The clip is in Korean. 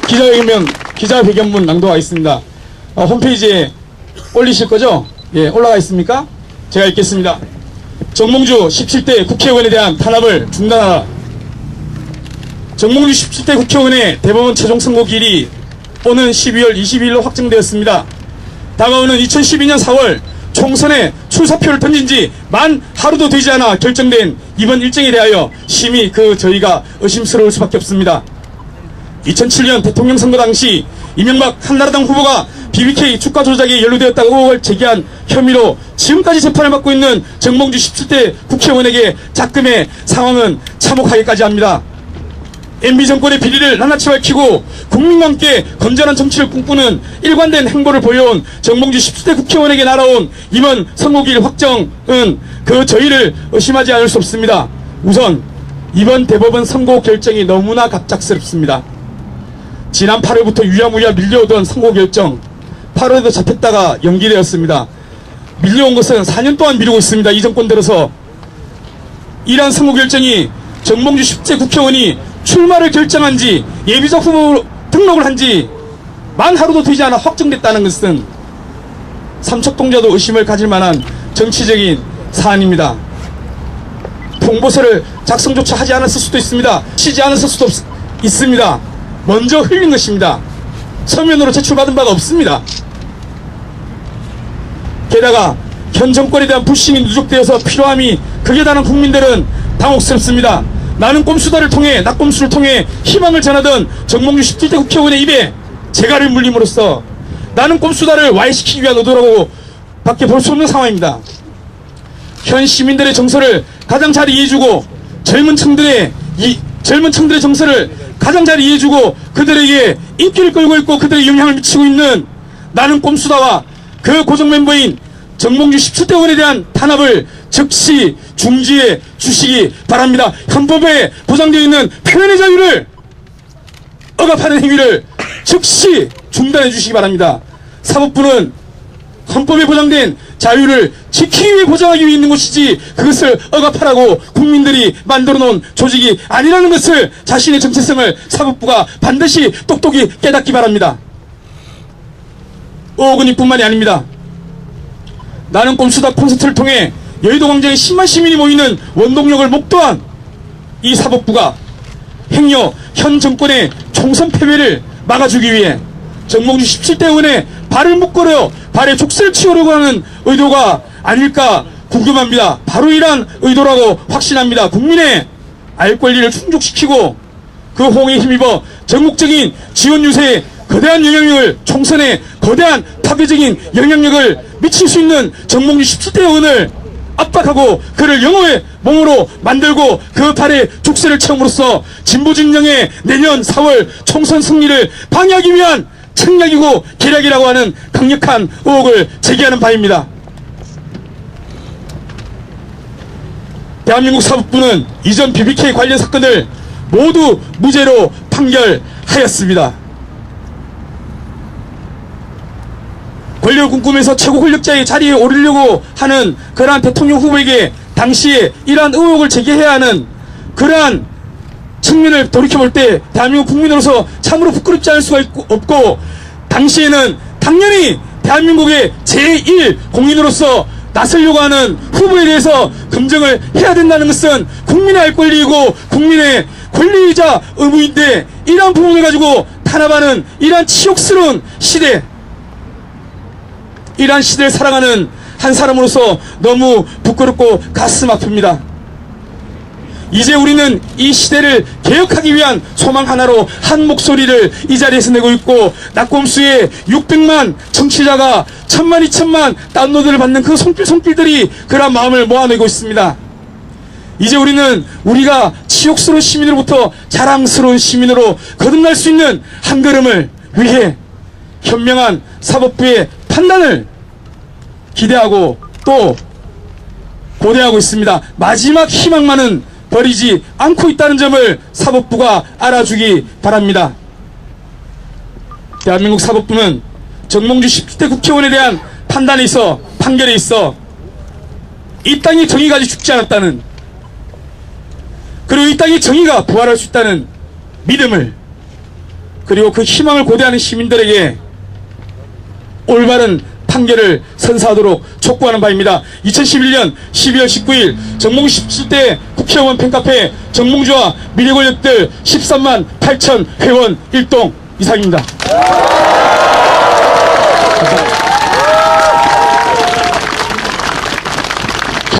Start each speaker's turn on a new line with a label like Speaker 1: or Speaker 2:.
Speaker 1: 기자회견문 낭독하고 있습니다. 홈페이지에 올리실 거죠? 예, 올라가 있습니까? 제가 읽겠습니다. 정몽주 17대 국회의원에 대한 탄압을 중단하라. 정몽주 17대 국회의원의 대법원 최종 선고기일이 오는 12월 22일로 확정되었습니다. 다가오는 2012년 4월 총선에 출사표를 던진 지 만 하루도 되지 않아 결정된 이번 일정에 대하여 심히 저희가 의심스러울 수밖에 없습니다. 2007년 대통령 선거 당시 이명박 한나라당 후보가 BBK 주가 조작에 연루되었다고 의혹을 제기한 혐의로 지금까지 재판을 받고 있는 정몽주 17대 국회의원에게 작금의 상황은 참혹하기까지 합니다. MB정권의 비리를 낱낱이 밝히고 국민과 함께 건전한 정치를 꿈꾸는 일관된 행보를 보여온 정몽주 17대 국회의원에게 날아온 이번 선고기일 확정은 저희를 의심하지 않을 수 없습니다. 우선 이번 대법원 선고 결정이 너무나 갑작스럽습니다. 지난 8월부터 유야무야 밀려오던 선고 결정, 8월에도 잡혔다가 연기되었습니다. 밀려온 것은 4년 동안 미루고 있습니다. 이 정권 들어서. 이러한 선고 결정이 정몽주 17대 국회의원이 출마를 결정한 지, 예비적 후보로 등록을 한 지 만 하루도 되지 않아 확정됐다는 것은 삼척동자도 의심을 가질 만한 정치적인 사안입니다. 통보서를 작성조차 하지 않았을 수도 있습니다. 치지 않았을 수도 있습니다. 먼저 흘린 것입니다. 서면으로 제출받은 바가 없습니다. 게다가 현 정권에 대한 불신이 누적되어서 필요함이 극에 달한 국민들은 당혹스럽습니다. 나는 꼼수다를 통해, 낙꼼수를 통해 희망을 전하던 정몽주 17대 국회의원의 입에 재갈을 물림으로써 나는 꼼수다를 와해시키기 위한 의도라고 밖에 볼 수 없는 상황입니다. 현 시민들의 정서를 가장 잘 이해해주고 젊은 층들의 정서를 가장 잘 이해해주고 그들에게 인기를 끌고 있고 그들의 영향을 미치고 있는 나는 꼼수다와 그 고정 멤버인 정몽주 17대 의원에 대한 탄압을 즉시 중지해 주시기 바랍니다. 헌법에 보장되어 있는 표현의 자유를 억압하는 행위를 즉시 중단해 주시기 바랍니다. 사법부는 헌법에 보장된 자유를 지키기 위해 보장하기 위해 있는 곳이지 그것을 억압하라고 국민들이 만들어 놓은 조직이 아니라는 것을 자신의 정체성을 사법부가 반드시 똑똑히 깨닫기 바랍니다. 의혹은 이뿐만이 아닙니다. 나는 꼼수다 콘서트를 통해 여의도 광장에 10만 시민이 모이는 원동력을 목도한 이 사법부가 행여 현 정권의 총선 패배를 막아주기 위해 정몽주 17대 의원의 발을 묶으려 발에 족쇄를 치우려고 하는 의도가 아닐까 궁금합니다. 바로 이러한 의도라고 확신합니다. 국민의 알 권리를 충족시키고 그 호응에 힘입어 전국적인 지원 유세에 거대한 영향력을, 총선에 거대한 파괴적인 영향력을 미칠 수 있는 정몽주 17대 의원을 압박하고 그를 영호의 몸으로 만들고 그 발에 족쇄를 채움으로써 진보진영의 내년 4월 총선 승리를 방해하기 위한 책략이고 계략이라고 하는 강력한 의혹을 제기하는 바입니다. 대한민국 사법부는 이전 BBK 관련 사건을 모두 무죄로 판결하였습니다. 권력을 꿈꾸면서 최고 권력자의 자리에 오르려고 하는 그러한 대통령 후보에게 당시에 이러한 의혹을 제기해야 하는 그러한 측면을 돌이켜볼 때 대한민국 국민으로서 참으로 부끄럽지 않을 수가 없고, 당시에는 당연히 대한민국의 제1 공인으로서 나서려고 하는 후보에 대해서 검증을 해야 된다는 것은 국민의 알 권리이고 국민의 권리이자 의무인데, 이러한 부분을 가지고 탄압하는 이러한 치욕스러운 시대, 이러한 시대를 살아가는 한 사람으로서 너무 부끄럽고 가슴 아픕니다. 이제 우리는 이 시대를 개혁하기 위한 소망 하나로 한 목소리를 이 자리에서 내고 있고, 낙곰수의 600만 청취자가 1000만 2000만 다운로드를 받는 그 손길들이 그런 마음을 모아내고 있습니다. 이제 우리는 우리가 치욕스러운 시민으로부터 자랑스러운 시민으로 거듭날 수 있는 한 걸음을 위해 현명한 사법부의 판단을 기대하고 또 고대하고 있습니다. 마지막 희망만은 버리지 않고 있다는 점을 사법부가 알아주기 바랍니다. 대한민국 사법부는 정몽주 17대 국회의원에 대한 판단에 있어, 판결에 있어 이 땅의 정의가 아직 죽지 않았다는, 그리고 이 땅의 정의가 부활할 수 있다는 믿음을 그리고 그 희망을 고대하는 시민들에게 올바른 판결을 선사하도록 촉구하는 바입니다. 2011년 12월 19일 정몽주 17대 국회의원 팬카페 정몽주와 미래 권력들 13만 8천 회원 일동 이상입니다.